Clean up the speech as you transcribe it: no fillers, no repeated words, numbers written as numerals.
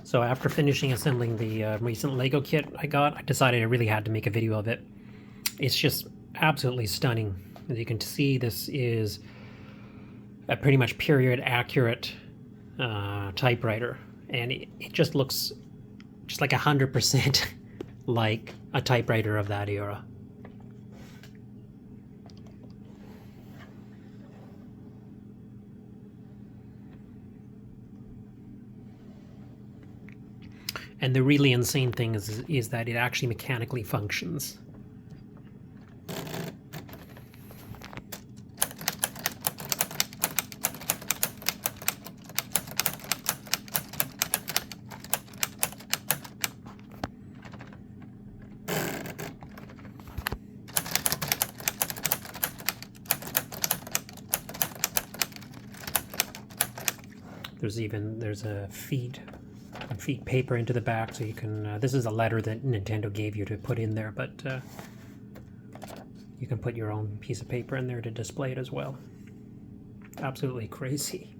So after finishing assembling the recent Lego kit I got, I decided I really had to make a video of it. It's just absolutely stunning. As you can see, this is a pretty much period accurate typewriter, and it just looks just like 100% like a typewriter of that era. And the really insane thing is that it actually mechanically functions. There's a feed paper into the back, so you can this is a letter that Nintendo gave you to put in there, but you can put your own piece of paper in there to display it as well. Absolutely crazy.